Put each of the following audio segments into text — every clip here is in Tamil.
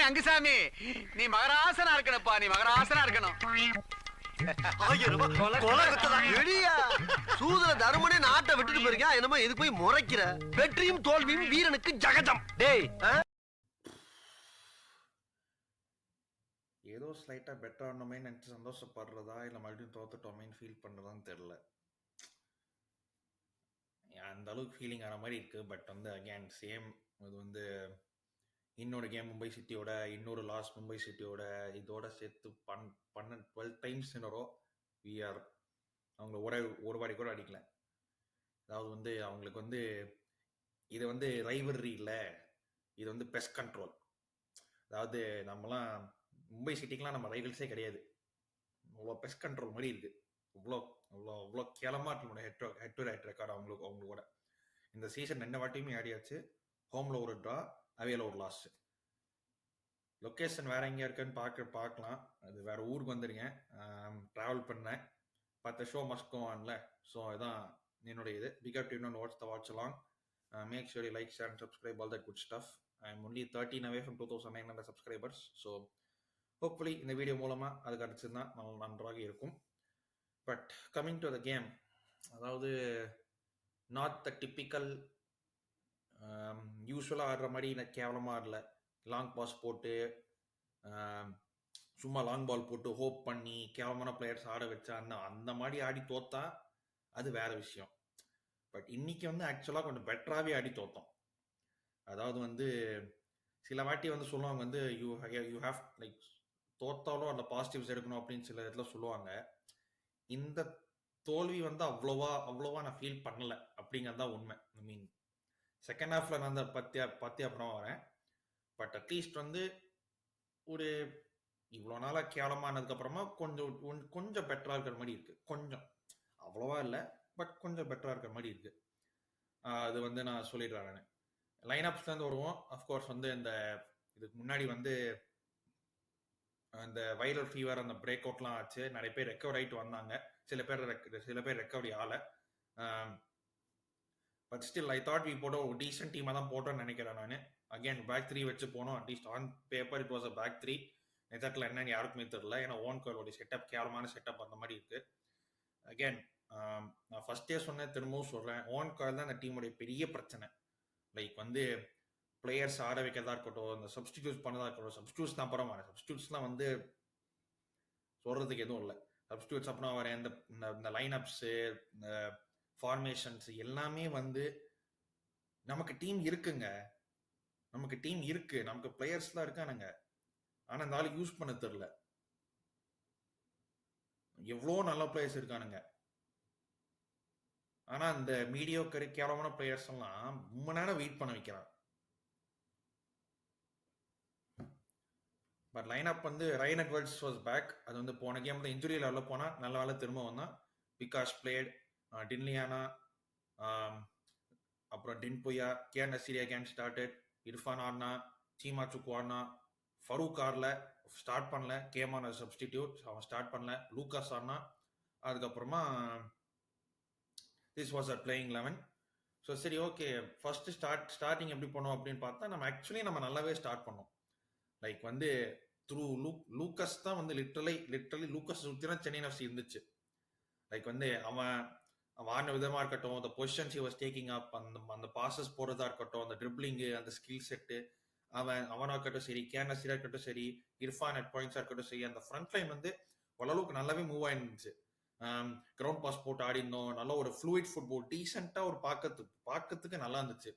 அங்குசாமி, நீ மகராசனா இருக்கணும்ப்பா, நீ மகராசனா இருக்கணும். தருமனே நாட்டை விட்டுட்டு போயிருக்கா, என்னமோ இது போய் முறைக்கிற. வெற்றியும் தோல்வியும் வீரனுக்கு ஜகஜம். டேய், ஏதோ ஸ்லைட்டா பெட்டர் ஆனோமே நினைச்சு சந்தோஷப்படுறதா இல்ல மறுபடியும் தோத்துட்டோமேன்னு ஃபீல் பண்றதான்னு தெரியல. அந்த அளவுக்கு ஃபீலிங் ஆன மாதிரி இருக்கு. பட் வந்து அகேன் சேம், இது வந்து இன்னொரு கேம் மும்பை சிட்டியோட, இன்னொரு லாஸ் மும்பை சிட்டியோட, இதோட சேர்த்து 12 டைம்ஸ் இன்னொரு விஆர் அவங்கள ஒரு வாடி கூட அடிக்கல. அதாவது வந்து அவங்களுக்கு வந்து இது வந்து ரைவரி இல்லை, இது வந்து பெஸ்ட் கண்ட்ரோல். அதாவது நம்மலாம் மும்பை சிட்டிக்கெலாம் நம்ம ரைவல்ஸே கிடையாது. அவ்வளோ பெஸ்ட் கண்ட்ரோல் மாதிரி இருக்கு. அவ்வளோ அவ்வளோ அவ்வளோ கேளமாக இருக்கு ஹெட் டு ஹெட் ரெக்கார்டு அவங்களோட. இந்த சீசன் 2 வாட்டியுமே ஆடியாச்சு. ஹோமில் ஒரு ட்ரா, அவையில் ஒரு லாஸ். லொக்கேஷன் வேற எங்கேயா இருக்குன்னு பார்க்கலாம். அது வேற ஊருக்கு வந்துருங்க, ட்ராவல் பண்ணேன். பார்த்த ஷோ மஸ்ட் கோ ஆன்ல. ஸோ இதான் என்னுடைய இது. Pick up tune watch along. Make sure you like, share and subscribe all that good stuff. I am only 13 away from 2900 subscribers. So hopefully இந்த வீடியோ மூலமாக அது கிடச்சிருந்தா நன்றாக இருக்கும். But coming to the game, அதாவது நாட் த டிப்பிக்கல் யூஸ்வலாக ஆடுற மாதிரி கேவலமாக ஆடல. லாங் பாஸ் போட்டு சும்மா லாங் பால் போட்டு ஹோப் பண்ணி கேவலமான பிளேயர்ஸ் ஆட வச்சா அந்த மாதிரி ஆடி தோத்தா அது வேற விஷயம். பட் இன்னைக்கு வந்து ஆக்சுவலாக கொஞ்சம் பெட்டராகவே ஆடி தோத்தோம். அதாவது வந்து சில வாட்டி வந்து சொல்லுவாங்க வந்து யூ ஹேவ் லைக் தோத்தாலும் அந்த பாசிட்டிவ்ஸ் எடுக்கணும் அப்படின்னு சில இடத்துல சொல்லுவாங்க. இந்த தோல்வி வந்து அவ்வளோவா நான் ஃபீல் பண்ணல அப்படிங்கிறது தான் உண்மை. ஐ மீன் செகண்ட் ஹாஃப்ல நான் அந்த பத்தி அப்புறம் வரேன். பட் அட்லீஸ்ட் வந்து ஒரு இவ்வளோ நாளாக கேவலமானதுக்கு அப்புறமா கொஞ்சம் பெட்டராக இருக்கிற மாதிரி இருக்கு. கொஞ்சம், அவ்வளோவா இல்லை, பட் கொஞ்சம் பெட்டராக இருக்கிற மாதிரி இருக்கு. அது வந்து நான் சொல்லிடுறேன். நான் லைன் அப்ஸ்லேருந்து வருவோம். அஃப்கோர்ஸ் வந்து இதுக்கு முன்னாடி வந்து அந்த வைரல் ஃபீவர் அந்த பிரேக் அவுட்லாம் ஆச்சு. நிறைய பேர் ரெக்கவர் ஆகிட்டு வந்தாங்க. சில பேர் ரெக்கவரி ஆகலை. But still I thought we போட்டோம் ஒரு டீசென்ட் டீமாக தான் போட்டோன்னு நினைக்கிறேன் நான். அகேன் பேக் 3 வச்சு போனோம். At least on paper it was a back 3. நெஜத்தில் என்னன்னு யாருக்குமே தெரியல. ஏன்னா ஓன் கோலோடைய செட்டப் கேவலமான செட்டப் அந்த மாதிரி இருக்கு. அகேன் நான் ஃபர்ஸ்டே சொன்னேன், திரும்பவும் சொல்கிறேன், ஓன் கோல் தான் இந்த டீமுடைய பெரிய பிரச்சனை. லைக் வந்து பிளேயர்ஸ் ஆட வைக்கிறதா இருக்கட்டும், இந்த சப்ஸ்டிடியூட்ஸ் பண்ணதா இருக்கட்டும். சப்ஸ்டியூட்ஸ் தான் அப்புறம் வரேன். சப்ஸ்டியூட்ஸ்லாம் வந்து சொல்கிறதுக்கு எதுவும் இல்லை. சப்ஸ்டியூட்ஸ் அப்புறம் வரேன். இந்த லைன் அப்ஸு, இந்த ஃபார்மேஷன்ஸ் எல்லாமே வந்து நமக்கு டீம் இருக்குங்க. நமக்கு டீம் இருக்கு, நமக்கு பிளேயர்ஸ்லாம் இருக்கானுங்க. ஆனால் இந்த ஆளுக்கு யூஸ் பண்ண தெரியல. எவ்வளோ நல்ல பிளேயர்ஸ் இருக்கானுங்க. ஆனால் இந்த மீடியோக்கரி கேவலமான பிளேயர்ஸ் எல்லாம் ரொம்ப நேரம் வெயிட் பண்ண வைக்கிறான். பட் லைன் அப் வந்து ரைன் எட்வர்ட்ஸ் வாஸ் பேக். அது வந்து போன கேம் வந்து இன்ஜுரி லெவலில் போனால் நல்ல வேலை திரும்ப வந்தான். பிகாஸ் பிளேட் டின்லியானா, அப்புறம் டின்புயா, K Nazriya game started. Irfan ஆடினா, சீமா சுக்கு ஆடினா, ஃபரூக் ஆடல, ஸ்டார்ட் பண்ணல. கேமான சப்ஸ்டிடியூட், அவன் ஸ்டார்ட் பண்ணல. லூக்காஸ் ஆடினா. அதுக்கப்புறமா this was a playing 11. So சரி, ஓகே, ஃபர்ஸ்ட் ஸ்டார்டிங் எப்படி பண்ணோம் அப்படின்னு பார்த்தா நம்ம நல்லாவே ஸ்டார்ட் பண்ணோம். லைக் வந்து த்ரூ லூக்கஸ் தான் வந்து லிட்ரலி லூக்கஸ் சுற்றி தான் சென்னை எஃப்சி இருந்துச்சு. லைக் வந்து அவன் ஆடின விதமாக இருக்கட்டும், அந்த பொசிஷன்ஸ் ஹி வாஸ் டேக்கிங் அப், அந்த பாசஸ் போடுறதா இருக்கட்டும், அந்த ட்ரிப்ளிங்கு, அந்த ஸ்கில் செட்டு, அவனாக இருக்கட்டும் சரி, கேனஸியாக இருக்கட்டும் சரி, இர்ஃபான் அட் பாயிண்ட்ஸாக இருக்கட்டும் சரி, அந்த ஃப்ரண்ட் லைன் வந்து ஓரளவுக்கு நல்லாவே மூவ் ஆயிருந்துச்சு. கிரவுண்ட் பாஸ் போட்டு ஆடி இருந்தோம். நல்ல ஒரு ஃப்ளூயிட் ஃபுட்பால், டீசெண்டாக ஒரு பார்க்கறதுக்கு நல்லா இருந்துச்சு.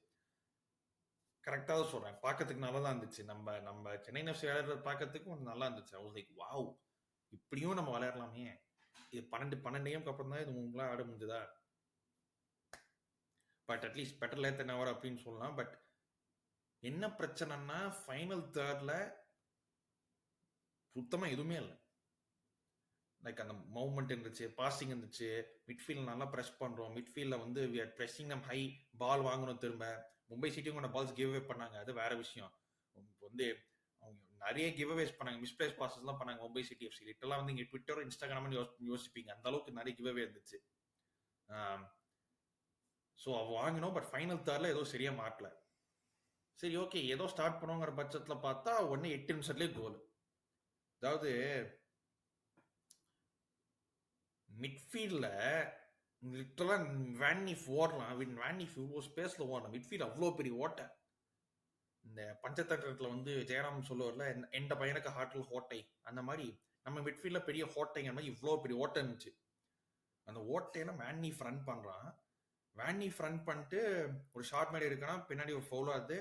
கரெக்டாக தான் சொல்கிறேன், பார்க்கறதுக்கு நல்லா தான் இருந்துச்சு. நம்ம சென்னை எஃப்சி விளையாடுறது பார்க்கறதுக்கு நல்லா இருந்துச்சு. ஐ வாஸ் லைக் வாவ், இப்படியும் நம்ம விளையாடலாமே. இது 12 கேமுக்கு அப்புறம் தான் இது உங்களாம் ஆட முடிஞ்சதா. But at least better late then never அப்படின்னு சொல்லலாம். பட் என்ன பிரச்சனைன்னா ஃபைனல் தேர்ட்ல சுத்தமாக எதுவுமே இல்லை. லைக் அந்த மூவ்மெண்ட் இருந்துச்சு, பாசிங் இருந்துச்சு, மிட்ஃபீல்ட் நல்லா ப்ரெஸ் பண்ணுறோம். மிட்ஃபீல்டில் வந்து வி ஆர் ப்ரெஸ்ஸிங் நம்ம ஹை, பால் வாங்கணும். திரும்ப மும்பை சிட்டியும் கொண்ட பால்ஸ் கிவ் அவே பண்ணாங்க, அது வேற விஷயம். வந்து அவங்க நிறைய கிவ் அவேஸ் பண்ணாங்க, மிஸ்பிளேஸ் பாசஸ்லாம் பண்ணாங்க மும்பை சிட்டி எஃப்சி. லிட்டெல்லாம் வந்து இங்கே ட்விட்டர் இன்ஸ்டாகிராம்னு யோசிப்பீங்க, அந்த அளவுக்கு நிறைய கிவ் அவே இருந்துச்சு. ஸோ அவ வாங்கினோம். பட் ஃபைனல் தேர்ட்ல ஏதோ சரியா மாட்டல. சரி ஓகே ஏதோ ஸ்டார்ட் பண்ணுவோங்கிற பட்சத்தில் பார்த்தா ஒன்று 8 நிமிஷத்துலேயே கோல். அதாவது மிட்ஃபீல்டில் லிட்டரலாக வேன்னிஃப் ஓடலாம். வேன்னிஃப் இவ்வளோ ஸ்பேஸில் ஓடலாம். மிட்ஃபீல்ட் அவ்வளோ பெரிய ஓட்டை. இந்த பஞ்சதந்திரத்தில் வந்து ஜெயராம் சொல்லுவார்ல, எந்த பையனுக்கு ஹார்ட்டில் ஹோட்டை, அந்த மாதிரி நம்ம மிட்ஃபீல்டில் பெரிய ஹோட்டைங்கிற மாதிரி இவ்வளோ பெரிய ஓட்டை இருந்துச்சு. அந்த ஓட்டையில வேன்னிஃப் ரன் பண்ணுறான். வேன்னிஃப் ரன் பண்ணிட்டு ஒரு ஷார்ட் மேலே இருக்கான், பின்னாடி ஒரு ஃபவுல் ஆகுது.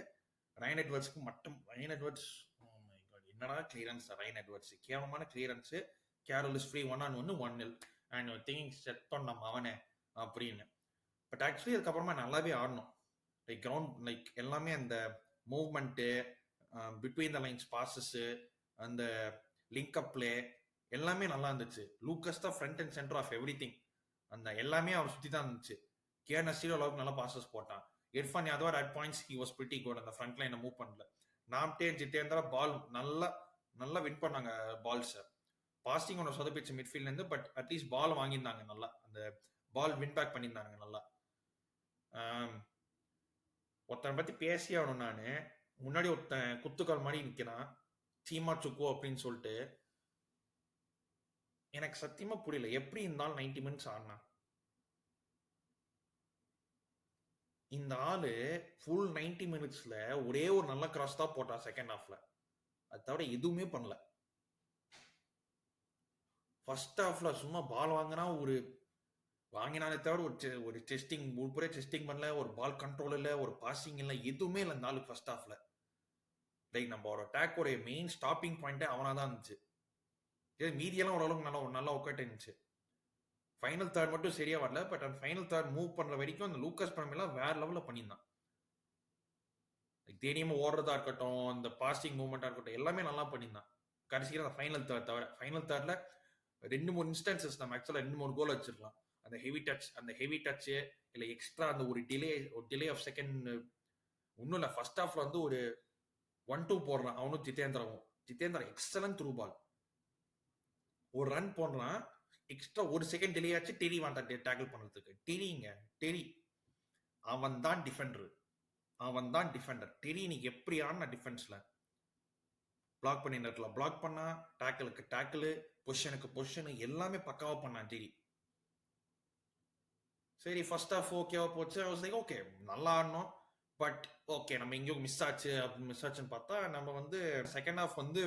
ரைன் எட்வர்ட்ஸ்க்கு மட்டும் ரைன் எட்வர்ட்ஸ் என்னடா கிளியரன்ஸ், ரைன் எட்வர்ட்ஸ் கேவலமான clearance. Carol is free 1-on-1 1-0 and thinking set பண்ண அவனே அப்படின்னு. பட் ஆக்சுவலி அதுக்கப்புறமா நல்லாவே ஆடணும். லைக் கிரவுண்ட் லைக் எல்லாமே அந்த movement, between the lines passes, அந்த லிங்க் அப் பிளே எல்லாமே நல்லா இருந்துச்சு. லூக்கஸ் தான் front and centre of everything. அந்த எல்லாமே அவர் சுற்றி தான் இருந்துச்சு. கேஆர் நசீர் அளவுக்கு நல்லா பாசஸ் போட்டான். Irfan Yadav at points he was pretty good. அந்த ஃப்ரண்ட் லைனை மூவ் பண்ணல. நாம்டே ஜித்தேந்திரா பால் நல்லா நல்லா வின் பண்ணாங்க பால்ஸை. பாசிங் ஒன்று சொதப்பிச்சு மிட்ஃபீல்ட்லேருந்து. பட் அட்லீஸ்ட் பால் வாங்கியிருந்தாங்க நல்லா. அந்த பால் வின் பேக் பண்ணியிருந்தாங்க நல்லா. ஒருத்தனை பற்றி பேசி ஆகணும். நான் முன்னாடி ஒருத்தன் குத்துக்கால் மாதிரி நிற்கிறான், சீமா சுக்கோ அப்படின்னு சொல்லிட்டு. எனக்கு சத்தியமாக புரியல எப்படி இருந்தாலும் 90 மினிட்ஸ் ஆடினா. இந்த ஆளு ஃபுல் 90 மினிட்ஸ்ல ஒரே ஒரு நல்ல கிராஸ் தான் போட்டா செகண்ட் ஹாஃப்ல. அது தவிர எதுவுமே பண்ணல. ஃபர்ஸ்ட் ஹாஃப்ல சும்மா பால் வாங்கினா வாங்கினாலே தவிர ஒரு டெஸ்டிங் உள்புற டெஸ்டிங் பண்ணல, ஒரு பால் கண்ட்ரோல் இல்லை, ஒரு பாசிங் இல்லை, எதுவுமே இல்லை இந்த ஆளு ஃபர்ஸ்ட் ஹாஃப்ல. லைக் நம்ம ஒரு அட்டாக்கோட மெயின் ஸ்டாப்பிங் பாயிண்டே அவனா தான் இருந்துச்சு. மீதியெல்லாம் ஓரளவுக்கு நல்லா ஒர்க் இருந்துச்சு. ஃபைனல் தேர்ட் மட்டும் சரியா வரல. பட் அந்த ஃபைனல் தேர்ட் மூவ் பண்ற வரைக்கும் அந்த லூக்கஸ் பரமெல்லாம் வேற லெவலில் பண்ணியிருந்தான். தேனியமா ஓடுறதா இருக்கட்டும், அந்த பாசிங் மூவ்மெண்டா இருக்கட்டும், எல்லாமே நல்லா பண்ணியிருந்தான். கடைசியில் அந்த ஃபைனல் தேர்ட் தவிர ஃபைனல் தேர்ட்ல 2-3 இன்ஸ்டன்சஸ் நம்ம ஆக்சுவலாக 2-3 கோல் வச்சிருக்கலாம். அந்த ஹெவி டச் இல்லை எக்ஸ்ட்ரா அந்த ஒரு டிலே ஆஃப் செகண்ட் ஒன்றும் இல்லை. ஃபர்ஸ்ட் ஹாஃப்ல வந்து ஒரு 1-2 போடுறான் அவனும் ஜித்தேந்திரா எக்ஸலன்ட் த்ரூ பால். ஒரு ரன் போடுறான், எக்ஸ்ட்ரா ஒரு செகண்ட் டிலே ஆச்சு. டெரி வாண்டான் டேக்கிள் பண்ணுறதுக்கு. டெரி அவன் தான் டிஃபெண்டர். டெரி நீ எப்படி ஆனா டிஃபென்ஸ்ல பிளாக் பண்ணி நேரத்தில் பிளாக் பண்ணா, டேக்கிளுக்கு டேக்கிள், பொசிஷனுக்கு பொசிஷன் எல்லாமே பக்காவா பண்ணான் டெரி. சரி ஃபர்ஸ்ட் ஹாஃப் ஓகேவா போச்சு. ஓகே நல்லா ஆடணும். பட் ஓகே நம்ம எங்கேயோ மிஸ் ஆச்சுன்னு பார்த்தா நம்ம வந்து செகண்ட் ஹாஃப் வந்து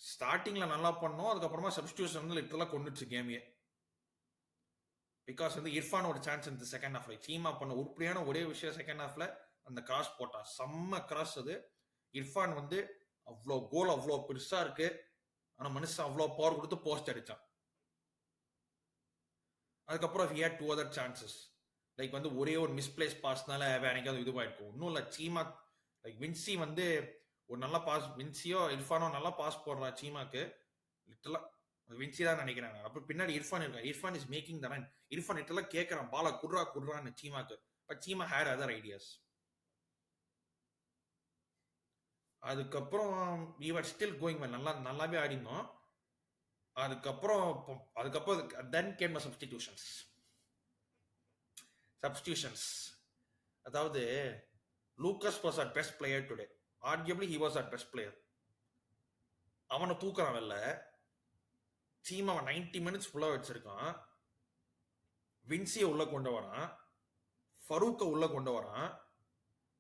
ஸ்டார்டிங்ல நல்லா பண்ணோம். அதுக்கப்புறமா சப்ஸ்டியூஷன் வந்து லிட்டரலா கொண்டுச்சு கேமையே. பிகாஸ் வந்து இர்ஃபானோட சான்ஸ் இந்த செகண்ட் ஹாஃப்ல சீமா பண்ண உருப்படியான ஒரே விஷயம் செகண்ட் ஹாஃப்ல அந்த கிராஸ் போட்டான். செம்ம கிராஸ் அது. இர்ஃபான் வந்து அவ்வளோ பெருசா இருக்கு, ஆனா மனுஷன் அவ்வளோ பவர் கொடுத்து போஸ்ட் அடிச்சான். அதுக்கப்புறம் he had 2 other chances. Like வந்து ஒரே ஒரு மிஸ்பிளேஸ் பாஸ்னால வேற எங்கேயாவது இதுவாயிருக்கும். இன்னும் இல்லை சீமா லைக் வின்சி வந்து ஒரு நல்ல பாஸ், வின்சியோ இர்ஃபானோ நல்லா பாஸ் போடுறான் சீமாக்கு. லிட்டரலா வின்சி தான் நினைக்கிறேன். அப்புறம் பின்னாடி இர்ஃபான் இருக்கான். Irfan is making the run. Irfan லிட்டரலா கேட்கறான் பாலை குடுறான்னு சீமாக்கு. But Seema had other ideas. அதுக்கப்புறம் we were still going well. நல்லாவே ஆடினோம். அதுக்கப்புறம் then came the substitutions. அதாவது Lucas was our best player today. Arguably he was our best player. அவனை தூக்குறான் வெளில. சீமா அவன் 90 மினிட்ஸ் ஃபுல்லா வச்சிருக்கான். வின்சியை உள்ள கொண்டு வரான், ஃபரூக்கை உள்ள கொண்டு வரான்,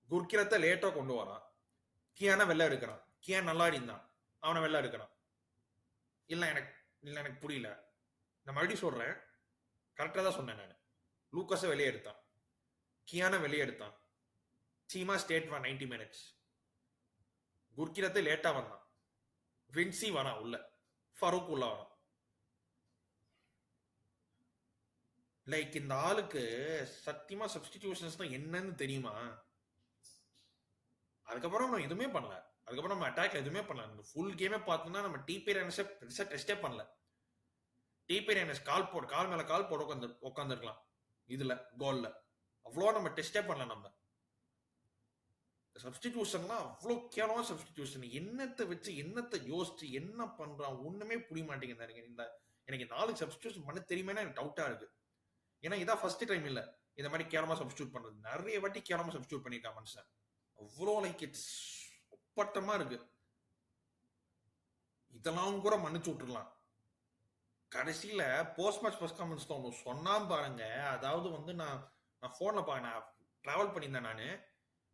குர்கிரத்தை லேட்டா கொண்டு வரான், கியானை வெளில எடுக்கிறான். கியான் நல்லா இருந்தான், அவனை வெளில எடுக்கிறான். இல்லை எனக்கு புரியல. நான் மறுபடியும் சொல்றேன், கரெக்டாக தான் சொன்னேன் நான். லூக்கஸை வெளியே எடுத்தான், கியானை வெளியே எடுத்தான், சீமா ஸ்டேட் ஃபார் 90 மினிட்ஸ், குர்கிரத்தை லேட்டா வந்தான், வின்சி வரான் உள்ள, ஃபரூக் உள்ள வரான். லைக் இந்த ஆளுக்கு சத்தியமா சப்ஸ்டிடியூஷன்ஸ் தான் என்னன்னு தெரியுமா? அதுக்கப்புறம் நம்ம எதுவுமே பண்ணல. அதுக்கப்புறம் நம்ம அட்டாக் எதுவுமே பண்ணல. ஃபுல் கேமே பார்த்தோம்னா நம்ம டிபி ரேனஸை பெருசா டெஸ்டே பண்ணல. டிபி ரேனஸ் கால் மேல கால் போட உட்காந்துருக்கலாம் இதுல கோல்ல. அவ்வளோ நம்ம டெஸ்டே பண்ணல. நம்ம சப்ஸ்டிடியூஷன்லாம் அவ்வளோ கேவலமா சப்ஸ்டிடியூஷன். என்னத்தை வச்சு என்னத்தை யோசிச்சு என்ன பண்றான் ஒண்ணுமே புரிய மாட்டேங்குது. எனக்கு 4 சப்ஸ்டிடியூஷன் பண்ண தெரியுமே எனக்கு டவுட்டா இருக்கு. ஏன்னா இதான் ஃபர்ஸ்ட் டைம் இல்ல. இந்த மாதிரி கேவலமா சப்ஸ்டியூட் பண்றது. நிறைய வாட்டி கேவலமா சப்ஸ்டியூட் பண்ணிருக்கான் மனுஷன். அவ்வளோ லைக் இட்ஸ் ஒப்பட்டமா இருக்கு. இதெல்லாம் கூட மன்னிச்சு விட்டுறலாம். கடைசியில போஸ்ட் மேட்ச் ப்ரெஸ் கான்ஃபரன்ஸ்ல ஒன்று சொன்னான் பாருங்க. அதாவது வந்து நான் போன்ல நான் டிராவல் பண்ணியிருந்தேன். நான்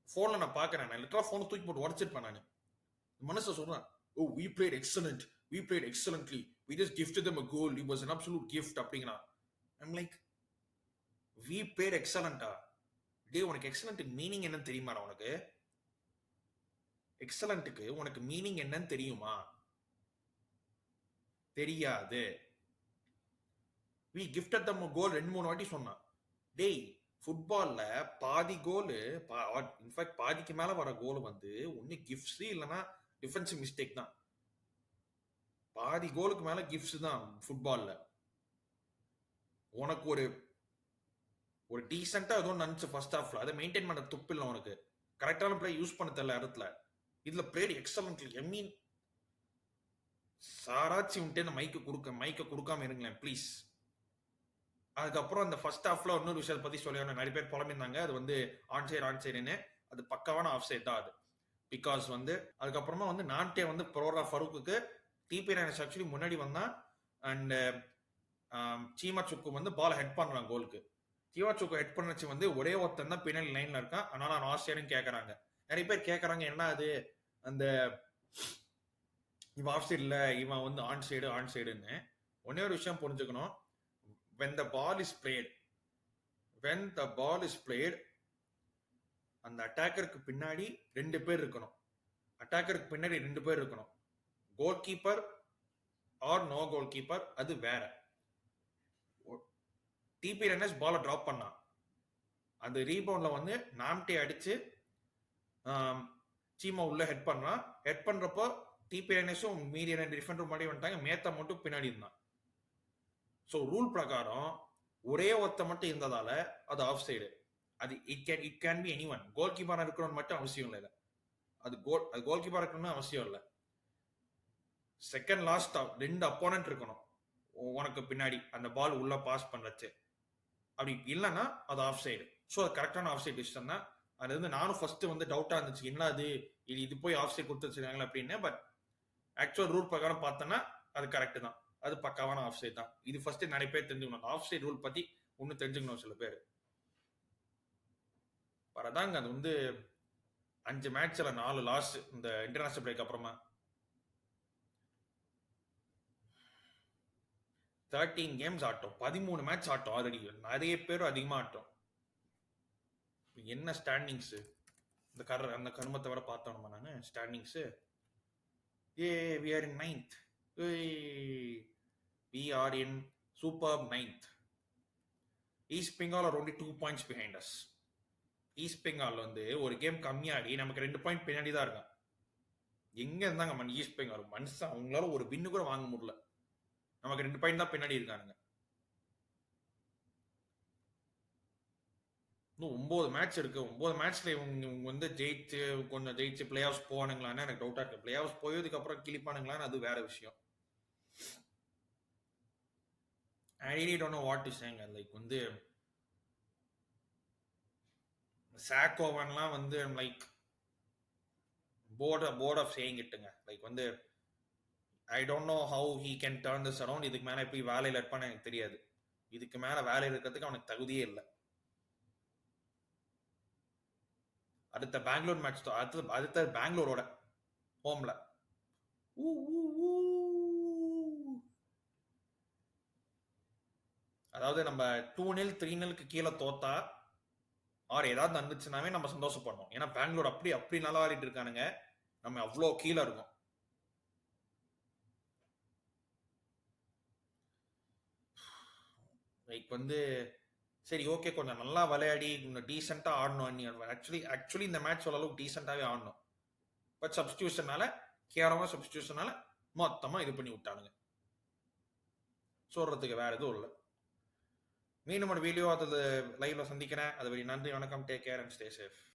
போன்ல நான் பாக்குறேன். நான் லிட்டரா போனை தூக்கி போட்டு உடச்சிருப்பேன். நான் மனுஷன் சொல்றேன், ஓ we played excellent, we played excellently, we just gifted them a goal, it was an absolute gift அப்படிங்கிறான். I'm like, we played excellent-ஆ? டேய், உனக்கு எக்ஸலண்ட் மீனிங் என்னன்னு தெரியுமாடா? உனக்கு எக்ஸலண்ட்டுக்கு உனக்கு மீனிங் என்னன்னு தெரியுமா? தெரியாது. we gifted them a goal 2-3 வாட்டி சொன்னான். டேய், ஃபுட்பால்ல பாதி கோல், இன்ஃபேக்ட் பாதிக்கு மேல வர கோல் வந்து ஒன்னு கிஃப்ட்ஸ் இல்லைன்னா டிஃபென்சிவ் மிஸ்டேக் தான். பாதி கோலுக்கு மேல கிஃப்ட்ஸ் தான் ஃபுட்பால்ல. உனக்கு ஒரு டீசெண்டா ஏதோ நினைச்சு ஃபர்ஸ்ட் ஹாஃப்ல அதை மெயின்டைன் பண்ண துப்பு இல்லை. உனக்கு கரெக்டான பிளே யூஸ் பண்ண தெரியல இடத்துல. இதுல பிளேட் எக்ஸலன்ட்லி. ஐ மீன், சாராச்சி உன்ட்டு இந்த மைக்க கொடுக்காம இருங்களேன் ப்ளீஸ். அதுக்கப்புறம் அந்த ஃபர்ஸ்ட் ஹாஃப்ல இன்னொரு விஷயத்தை பத்தி சொல்லி நிறைய பேர் புலம்பிருந்தாங்க. அது வந்து ஆன் சைடுன்னு. அது பக்காவான ஆஃப் சைட் தான் அது. பிகாஸ் வந்து அதுக்கப்புறமா வந்து நான்டே வந்து ப்ரோரா ஃபரூக்கு டிபி ரைனஸ் ஆக்சுவலி முன்னாடி வந்தான். அண்ட் சீமா சுக்கு வந்து பால் ஹெட் பண்றான் கோலுக்கு. சீமா சுக்கு ஹெட் பண்ணச்சு வந்து ஒரே ஒருத்தன் தான் பின்னாடி லைன்ல இருக்கான். அதனால நான் ஆஃப் சைடுன்னு கேட்கறாங்க. நிறைய பேர் கேட்கறாங்க, என்ன அது அந்த இவன் ஆஃப் சைடு இல்ல, இவன் வந்து ஆன் சைடுன்னு. ஒன்னே ஒரு விஷயம் புரிஞ்சுக்கணும். when the ball is played அந்த அட்டாக்கருக்கு பின்னாடி 2 பேர் இருக்கணும். Goalkeeper or no goalkeeper அது வேற. டிபி ரன்னர்ஸ் பால டிராப் பண்ணான். அந்த ரீபவுண்ட்ல வந்து நாம்டே அடிச்சு சீமா உள்ள ஹெட் பண்றப்போ டிபி ரன்னர்ஸும் மீடியா 2 டிஃபெண்டர் முன்னாடி வந்துட்டாங்க. மேத்தா மட்டும் பின்னாடி இருந்தான். ஸோ ரூல் பிரகாரம் ஒரே ஒருத்த மட்டும் இருந்ததால அது ஆஃப் சைடு. அது it can be any one. Goal கீப்பரா இருக்கணும்னு மட்டும் அவசியம் இல்லை. அது கோல் கீப்பரா இருக்கணும்னு அவசியம் இல்லை. செகண்ட் லாஸ்ட் 2 அப்போனன்ட் இருக்கணும் உனக்கு பின்னாடி அந்த பால் உள்ள பாஸ் பண்றச்சு. அப்படி இல்லைன்னா அது ஆஃப் சைடு. ஸோ அது கரெக்டான ஆஃப் சைடு டிசிஷன் தான். அது வந்து நானும் ஃபர்ஸ்ட் வந்து டவுட்டா இருந்துச்சு, என்ன இது போய் ஆஃப் சைடு கொடுத்து வச்சிருக்காங்களா அப்படின்னு. பட் ஆக்சுவல் ரூல் பிரகாரம் பார்த்தோன்னா அது கரெக்ட் தான். அது பக்காவான ஆஃப் சைட் தான். இது ஃபர்ஸ்ட் நிறைய பேர் தெரிஞ்சுக்கணும். ஆஃப் சைட் ரூல் பத்தி ஒன்னும் தெரிஞ்சுக்கணும் சில பேர். வரதாங்க அது வந்து 5 மேட்ச்ல 4 லாஸ் இந்த இன்டர்நேஷனல் பிரேக் அப்புறமா. 13 கேம்ஸ் ஆட்டோம், 13 மேட்ச் ஆட்டோம். ஆல்ரெடி நிறைய பேரும் அதிகமா ஆட்டோம். என்ன ஸ்டாண்டிங்ஸ் அந்த கருமத்தை வர பார்த்தோம் நான் standings. we are in 9th. We are in superb 9th. East Bengal are only 2 points behind us. East Bengal வந்து ஒரு கேம் கம்மியாடி நமக்கு 2 பாயிண்ட் பின்னாடி தான் இருக்கான். எங்க இருந்தாங்க ஈஸ்ட் பெங்கால் மனுஷன், அவங்களால ஒரு வின்னு கூட வாங்க முடியல. நமக்கு 2 பாயிண்ட் தான் பின்னாடி இருக்கானுங்க. இன்னும் 9 மேட்ச் இருக்கு. 9 மேட்ச்ல இவங்க வந்து ஜெயிச்சு பிளே ஆஃப்ஸ் போவானுங்களான்னு எனக்கு டவுட்டா இருக்கு. பிளே ஆஃப்ஸ் போயதுக்கு அப்புறம் கிளிப்பானுங்களான்னு அது வேற விஷயம். I really don't know what to say. Like வந்து சாக்கோவன்லாம் வந்து லைக் bored of saying itங்க. லைக் வந்து I don't know how he can turn this around. இதுக்கு மேல எப்படி வேலையில இருப்பான்னு எனக்கு தெரியாது. இதுக்கு மேல வேலையில இருக்கிறதுக்கு அவனுக்கு தகுதியே இல்லை. அடுத்த பெங்களூர் மேட்ச் அடுத்த பெங்களூரோட ஹோம்ல அதாவது நம்ம 2-0 3-0 கீழே தோத்தா ஆர் ஏதாவது நடந்துச்சுனாவே நம்ம சந்தோஷப்படணும். ஏன்னா பெங்களூர் அப்படி நல்லா ஆடிட்டு இருக்கானுங்க, நம்ம அவ்வளோ கீழே இருக்கும். லைக் வந்து சரி ஓகே, கொஞ்சம் நல்லா விளையாடி கொஞ்சம் டீசெண்டா ஆடணும். ஆக்சுவலி இந்த மேட்ச் அளவுக்கு டீசெண்டாவே ஆடணும். பட் சப்ஸ்டியூஷனால மொத்தமா இது பண்ணி விட்டானுங்க. சொல்றதுக்கு வேற எதுவும் இல்லை. மீண்டும் ஒரு வீடியோ அது லைவ்ல சந்திக்கிறேன். அது வரை நன்றி, வணக்கம், take care and stay safe.